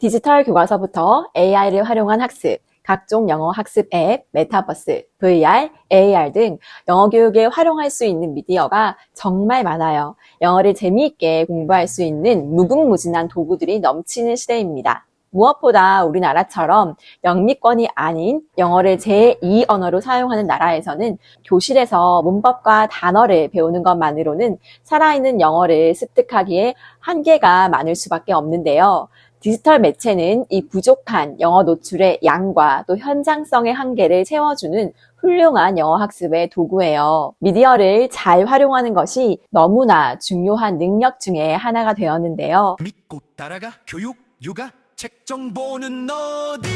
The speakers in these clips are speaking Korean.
디지털 교과서부터 AI를 활용한 학습, 각종 영어 학습 앱, 메타버스, VR, AR 등 영어 교육에 활용할 수 있는 미디어가 정말 많아요. 영어를 재미있게 공부할 수 있는 무궁무진한 도구들이 넘치는 시대입니다. 무엇보다 우리나라처럼 영미권이 아닌 영어를 제2 언어로 사용하는 나라에서는 교실에서 문법과 단어를 배우는 것만으로는 살아있는 영어를 습득하기에 한계가 많을 수밖에 없는데요. 디지털 매체는 이 부족한 영어 노출의 양과 또 현장성의 한계를 채워주는 훌륭한 영어 학습의 도구예요. 미디어를 잘 활용하는 것이 너무나 중요한 능력 중에 하나가 되었는데요. 믿고 따라가 교육, 육아, 책 정보는 어디?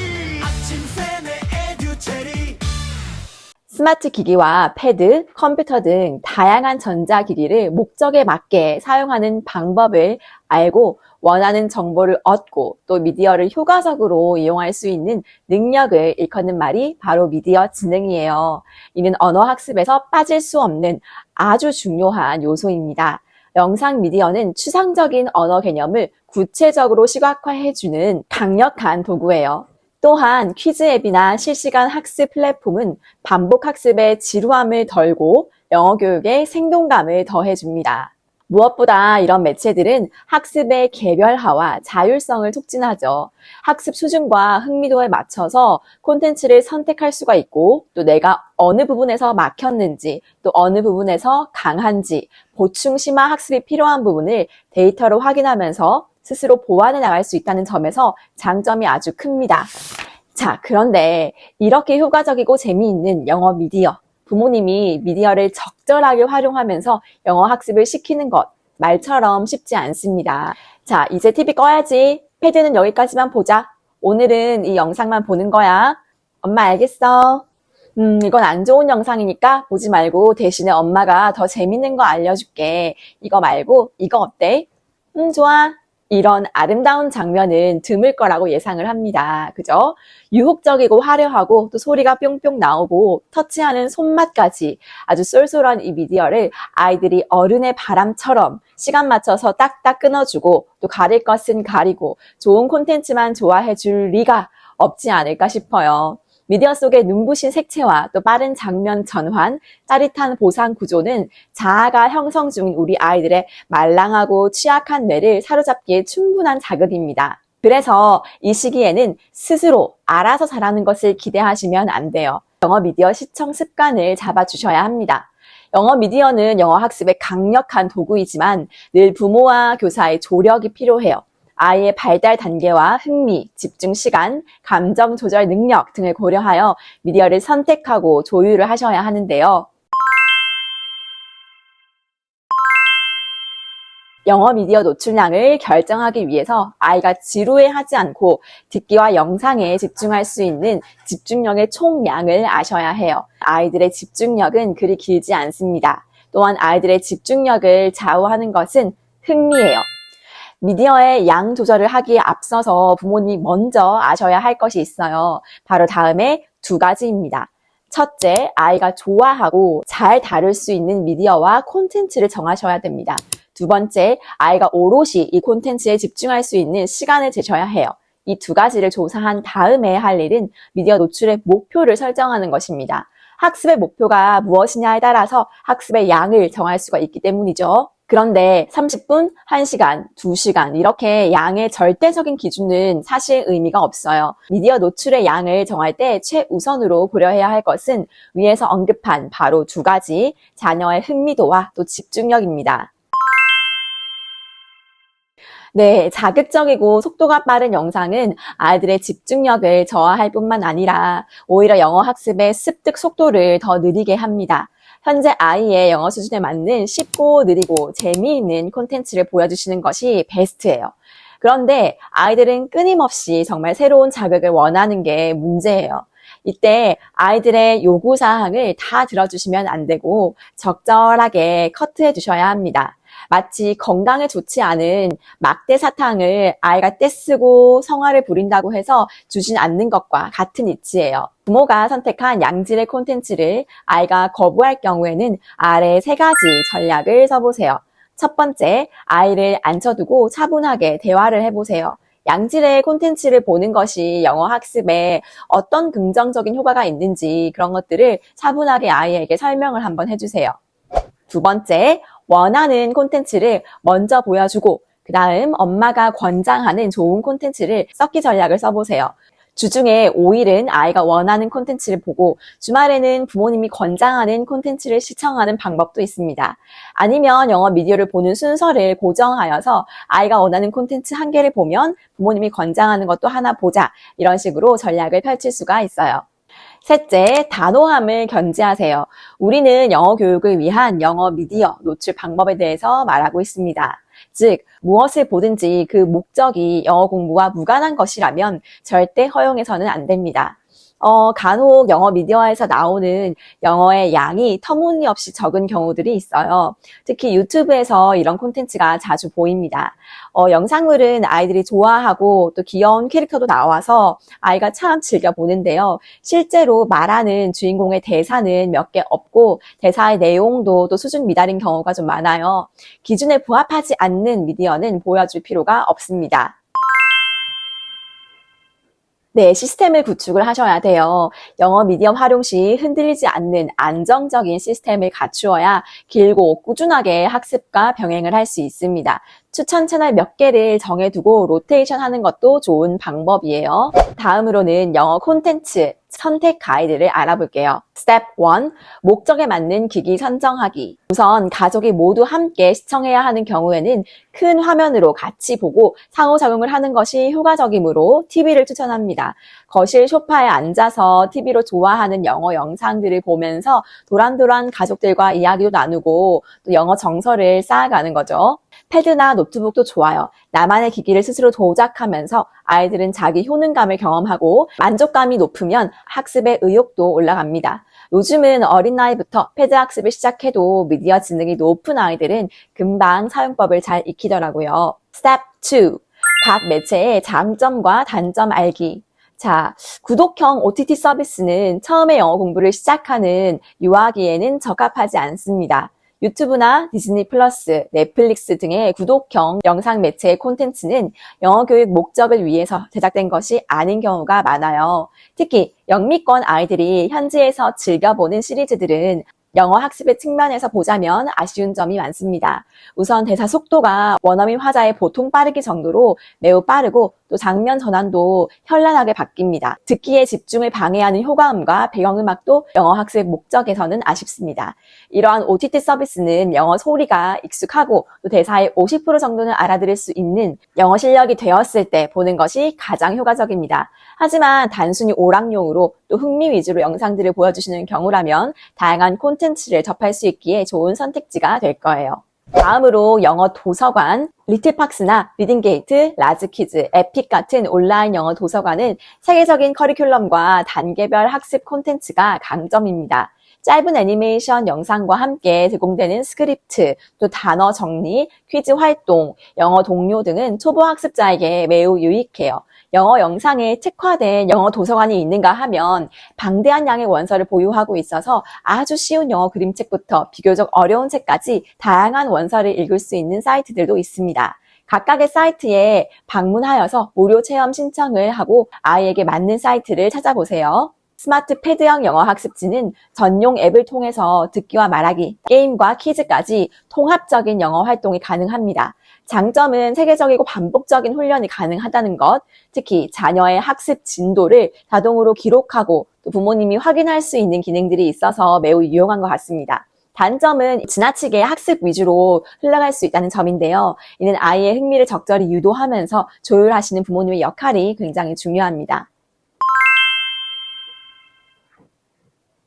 아침 쌤의 에듀체리. 스마트 기기와 패드, 컴퓨터 등 다양한 전자기기를 목적에 맞게 사용하는 방법을 알고 원하는 정보를 얻고 또 미디어를 효과적으로 이용할 수 있는 능력을 일컫는 말이 바로 미디어 지능이에요. 이는 언어 학습에서 빠질 수 없는 아주 중요한 요소입니다. 영상 미디어는 추상적인 언어 개념을 구체적으로 시각화해주는 강력한 도구예요. 또한 퀴즈 앱이나 실시간 학습 플랫폼은 반복 학습의 지루함을 덜고 영어 교육에 생동감을 더해줍니다. 무엇보다 이런 매체들은 학습의 개별화와 자율성을 촉진하죠. 학습 수준과 흥미도에 맞춰서 콘텐츠를 선택할 수가 있고 또 내가 어느 부분에서 막혔는지 또 어느 부분에서 강한지 보충 심화 학습이 필요한 부분을 데이터로 확인하면서 스스로 보완해 나갈 수 있다는 점에서 장점이 아주 큽니다. 자, 그런데 이렇게 효과적이고 재미있는 영어 미디어, 부모님이 미디어를 적절하게 활용하면서 영어 학습을 시키는 것, 말처럼 쉽지 않습니다. 자, 이제 TV 꺼야지. 패드는 여기까지만 보자. 오늘은 이 영상만 보는 거야. 엄마 알겠어. 이건 안 좋은 영상이니까 보지 말고 대신에 엄마가 더 재밌는 거 알려줄게. 이거 말고 이거 어때? 좋아. 이런 아름다운 장면은 드물 거라고 예상을 합니다. 그죠? 유혹적이고 화려하고 또 소리가 뿅뿅 나오고 터치하는 손맛까지 아주 쏠쏠한 이 미디어를 아이들이 어른의 바람처럼 시간 맞춰서 딱딱 끊어주고 또 가릴 것은 가리고 좋은 콘텐츠만 좋아해 줄 리가 없지 않을까 싶어요. 미디어 속의 눈부신 색채와 또 빠른 장면 전환, 짜릿한 보상 구조는 자아가 형성 중인 우리 아이들의 말랑하고 취약한 뇌를 사로잡기에 충분한 자극입니다. 그래서 이 시기에는 스스로 알아서 잘하는 것을 기대하시면 안 돼요. 영어 미디어 시청 습관을 잡아주셔야 합니다. 영어 미디어는 영어 학습의 강력한 도구이지만 늘 부모와 교사의 조력이 필요해요. 아이의 발달 단계와 흥미, 집중 시간, 감정 조절 능력 등을 고려하여 미디어를 선택하고 조율을 하셔야 하는데요. 영어 미디어 노출량을 결정하기 위해서 아이가 지루해하지 않고 듣기와 영상에 집중할 수 있는 집중력의 총량을 아셔야 해요. 아이들의 집중력은 그리 길지 않습니다. 또한 아이들의 집중력을 좌우하는 것은 흥미예요. 미디어의 양 조절을 하기에 앞서서 부모님이 먼저 아셔야 할 것이 있어요. 바로 다음에 두 가지입니다. 첫째, 아이가 좋아하고 잘 다룰 수 있는 미디어와 콘텐츠를 정하셔야 됩니다. 두 번째, 아이가 오롯이 이 콘텐츠에 집중할 수 있는 시간을 재셔야 해요. 이 두 가지를 조사한 다음에 할 일은 미디어 노출의 목표를 설정하는 것입니다. 학습의 목표가 무엇이냐에 따라서 학습의 양을 정할 수가 있기 때문이죠. 그런데 30분, 1시간, 2시간 이렇게 양의 절대적인 기준은 사실 의미가 없어요. 미디어 노출의 양을 정할 때 최우선으로 고려해야 할 것은 위에서 언급한 바로 두 가지, 자녀의 흥미도와 또 집중력입니다. 네, 자극적이고 속도가 빠른 영상은 아이들의 집중력을 저하할 뿐만 아니라 오히려 영어 학습의 습득 속도를 더 느리게 합니다. 현재 아이의 영어 수준에 맞는 쉽고 느리고 재미있는 콘텐츠를 보여주시는 것이 베스트예요. 그런데 아이들은 끊임없이 정말 새로운 자극을 원하는 게 문제예요. 이때 아이들의 요구사항을 다 들어주시면 안 되고 적절하게 커트해 주셔야 합니다. 마치 건강에 좋지 않은 막대 사탕을 아이가 떼쓰고 성화를 부린다고 해서 주진 않는 것과 같은 이치예요. 부모가 선택한 양질의 콘텐츠를 아이가 거부할 경우에는 아래 세 가지 전략을 써보세요. 첫 번째, 아이를 앉혀두고 차분하게 대화를 해보세요. 양질의 콘텐츠를 보는 것이 영어 학습에 어떤 긍정적인 효과가 있는지 그런 것들을 차분하게 아이에게 설명을 한번 해주세요. 두 번째, 원하는 콘텐츠를 먼저 보여주고 그 다음 엄마가 권장하는 좋은 콘텐츠를 섞기 전략을 써보세요. 주중에 5일은 아이가 원하는 콘텐츠를 보고 주말에는 부모님이 권장하는 콘텐츠를 시청하는 방법도 있습니다. 아니면 영어 미디어를 보는 순서를 고정하여서 아이가 원하는 콘텐츠 한 개를 보면 부모님이 권장하는 것도 하나 보자. 이런 식으로 전략을 펼칠 수가 있어요. 셋째, 단호함을 견지하세요. 우리는 영어 교육을 위한 영어 미디어 노출 방법에 대해서 말하고 있습니다. 즉, 무엇을 보든지 그 목적이 영어 공부와 무관한 것이라면 절대 허용해서는 안 됩니다. 간혹 영어 미디어에서 나오는 영어의 양이 터무니없이 적은 경우들이 있어요. 특히 유튜브에서 이런 콘텐츠가 자주 보입니다. 영상물은 아이들이 좋아하고 또 귀여운 캐릭터도 나와서 아이가 참 즐겨 보는데요. 실제로 말하는 주인공의 대사는 몇 개 없고 대사의 내용도 또 수준 미달인 경우가 좀 많아요. 기준에 부합하지 않는 미디어는 보여줄 필요가 없습니다. 네, 시스템을 구축을 하셔야 돼요. 영어 미디어 활용 시 흔들리지 않는 안정적인 시스템을 갖추어야 길고 꾸준하게 학습과 병행을 할 수 있습니다. 추천 채널 몇 개를 정해두고 로테이션 하는 것도 좋은 방법이에요. 다음으로는 영어 콘텐츠 선택 가이드를 알아볼게요. 스텝 1. 목적에 맞는 기기 선정하기. 우선 가족이 모두 함께 시청해야 하는 경우에는 큰 화면으로 같이 보고 상호작용을 하는 것이 효과적이므로 TV를 추천합니다. 거실 소파에 앉아서 TV로 좋아하는 영어 영상들을 보면서 도란도란 가족들과 이야기도 나누고 또 영어 정서를 쌓아가는 거죠. 패드나 노트북도 좋아요. 나만의 기기를 스스로 조작하면서 아이들은 자기 효능감을 경험하고 만족감이 높으면 학습의 의욕도 올라갑니다. 요즘은 어린 나이부터 패드 학습을 시작해도 미디어 지능이 높은 아이들은 금방 사용법을 잘 익히더라고요. 스텝 2. 각 매체의 장점과 단점 알기. 자, 구독형 OTT 서비스는 처음에 영어 공부를 시작하는 유아기에는 적합하지 않습니다. 유튜브나 디즈니 플러스, 넷플릭스 등의 구독형 영상 매체의 콘텐츠는 영어 교육 목적을 위해서 제작된 것이 아닌 경우가 많아요. 특히 영미권 아이들이 현지에서 즐겨보는 시리즈들은 영어 학습의 측면에서 보자면 아쉬운 점이 많습니다. 우선 대사 속도가 원어민 화자의 보통 빠르기 정도로 매우 빠르고 또 장면 전환도 현란하게 바뀝니다. 듣기에 집중을 방해하는 효과음과 배경음악도 영어 학습 목적에서는 아쉽습니다. 이러한 OTT 서비스는 영어 소리가 익숙하고 또 대사의 50% 정도는 알아들을 수 있는 영어 실력이 되었을 때 보는 것이 가장 효과적입니다. 하지만 단순히 오락용으로 또 흥미 위주로 영상들을 보여주시는 경우라면 다양한 콘텐츠를 접할 수 있기에 좋은 선택지가 될 거예요. 다음으로 영어 도서관, 리틀팍스나 리딩게이트, 라즈키즈, 에픽 같은 온라인 영어 도서관은 세계적인 커리큘럼과 단계별 학습 콘텐츠가 강점입니다. 짧은 애니메이션 영상과 함께 제공되는 스크립트, 또 단어 정리, 퀴즈 활동, 영어 동요 등은 초보 학습자에게 매우 유익해요. 영어 영상에 특화된 영어 도서관이 있는가 하면 방대한 양의 원서를 보유하고 있어서 아주 쉬운 영어 그림책부터 비교적 어려운 책까지 다양한 원서를 읽을 수 있는 사이트들도 있습니다. 각각의 사이트에 방문하여서 무료 체험 신청을 하고 아이에게 맞는 사이트를 찾아보세요. 스마트 패드형 영어 학습지는 전용 앱을 통해서 듣기와 말하기, 게임과 퀴즈까지 통합적인 영어 활동이 가능합니다. 장점은 세계적이고 반복적인 훈련이 가능하다는 것, 특히 자녀의 학습 진도를 자동으로 기록하고 또 부모님이 확인할 수 있는 기능들이 있어서 매우 유용한 것 같습니다. 단점은 지나치게 학습 위주로 흘러갈 수 있다는 점인데요. 이는 아이의 흥미를 적절히 유도하면서 조율하시는 부모님의 역할이 굉장히 중요합니다.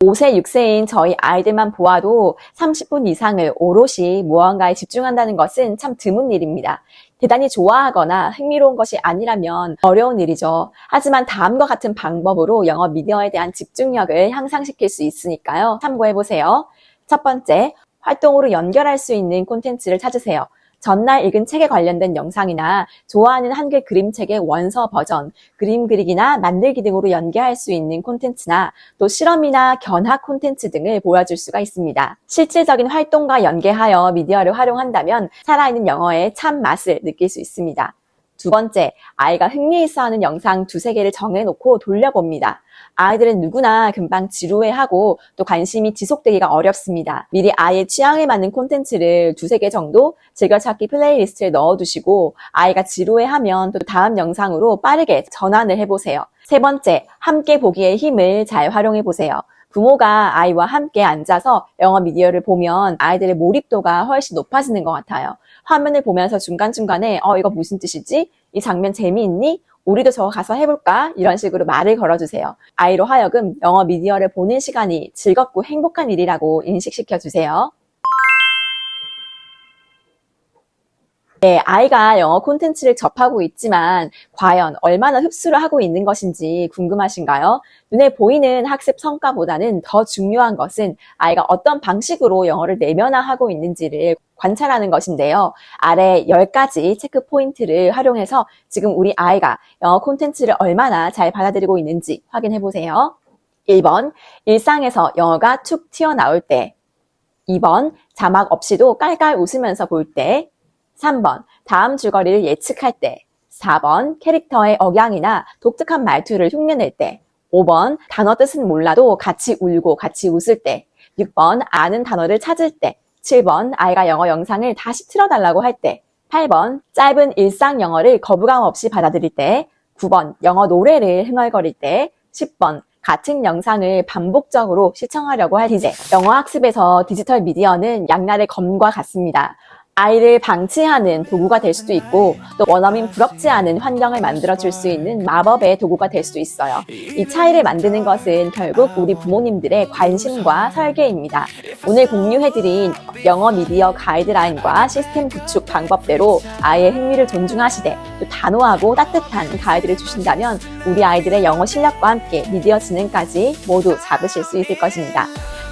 5세, 6세인 저희 아이들만 보아도 30분 이상을 오롯이 무언가에 집중한다는 것은 참 드문 일입니다. 대단히 좋아하거나 흥미로운 것이 아니라면 어려운 일이죠. 하지만 다음과 같은 방법으로 영어 미디어에 대한 집중력을 향상시킬 수 있으니까요. 참고해보세요. 첫 번째, 활동으로 연결할 수 있는 콘텐츠를 찾으세요. 전날 읽은 책에 관련된 영상이나 좋아하는 한글 그림책의 원서 버전, 그림 그리기나 만들기 등으로 연계할 수 있는 콘텐츠나 또 실험이나 견학 콘텐츠 등을 보여줄 수가 있습니다. 실질적인 활동과 연계하여 미디어를 활용한다면 살아있는 영어의 참 맛을 느낄 수 있습니다. 두 번째, 아이가 흥미있어하는 영상 두세 개를 정해놓고 돌려봅니다. 아이들은 누구나 금방 지루해하고 또 관심이 지속되기가 어렵습니다. 미리 아이의 취향에 맞는 콘텐츠를 두세 개 정도 즐겨찾기 플레이리스트에 넣어두시고 아이가 지루해하면 또 다음 영상으로 빠르게 전환을 해보세요. 세 번째, 함께 보기의 힘을 잘 활용해보세요. 부모가 아이와 함께 앉아서 영어 미디어를 보면 아이들의 몰입도가 훨씬 높아지는 것 같아요. 화면을 보면서 중간중간에 이거 무슨 뜻이지? 이 장면 재미있니? 우리도 저거 가서 해볼까? 이런 식으로 말을 걸어주세요. 아이로 하여금 영어 미디어를 보는 시간이 즐겁고 행복한 일이라고 인식시켜주세요. 네, 아이가 영어 콘텐츠를 접하고 있지만 과연 얼마나 흡수를 하고 있는 것인지 궁금하신가요? 눈에 보이는 학습 성과보다는 더 중요한 것은 아이가 어떤 방식으로 영어를 내면화하고 있는지를 관찰하는 것인데요. 아래 10가지 체크 포인트를 활용해서 지금 우리 아이가 영어 콘텐츠를 얼마나 잘 받아들이고 있는지 확인해 보세요. 1번, 일상에서 영어가 툭 튀어나올 때. 2번, 자막 없이도 깔깔 웃으면서 볼 때. 3번, 다음 줄거리를 예측할 때. 4번, 캐릭터의 억양이나 독특한 말투를 흉내낼 때. 5번, 단어 뜻은 몰라도 같이 울고 같이 웃을 때. 6번, 아는 단어를 찾을 때. 7번, 아이가 영어 영상을 다시 틀어달라고 할 때. 8번, 짧은 일상 영어를 거부감 없이 받아들일 때. 9번, 영어 노래를 흥얼거릴 때. 10번, 같은 영상을 반복적으로 시청하려고 할 때. 영어 학습에서 디지털 미디어는 양날의 검과 같습니다. 아이를 방치하는 도구가 될 수도 있고 또 원어민 부럽지 않은 환경을 만들어줄 수 있는 마법의 도구가 될 수도 있어요. 이 차이를 만드는 것은 결국 우리 부모님들의 관심과 설계입니다. 오늘 공유해드린 영어 미디어 가이드라인과 시스템 구축 방법대로 아이의 흥미를 존중하시되 또 단호하고 따뜻한 가이드를 주신다면 우리 아이들의 영어 실력과 함께 미디어 지능까지 모두 잡으실 수 있을 것입니다.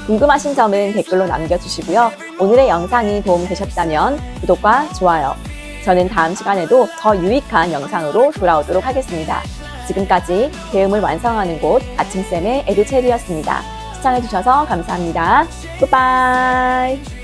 궁금하신 점은 댓글로 남겨주시고요. 오늘의 영상이 도움되셨다면 구독과 좋아요. 저는 다음 시간에도 더 유익한 영상으로 돌아오도록 하겠습니다. 지금까지 배움을 완성하는 곳 아침쌤의 에듀체리였습니다. 시청해주셔서 감사합니다. 굿바이.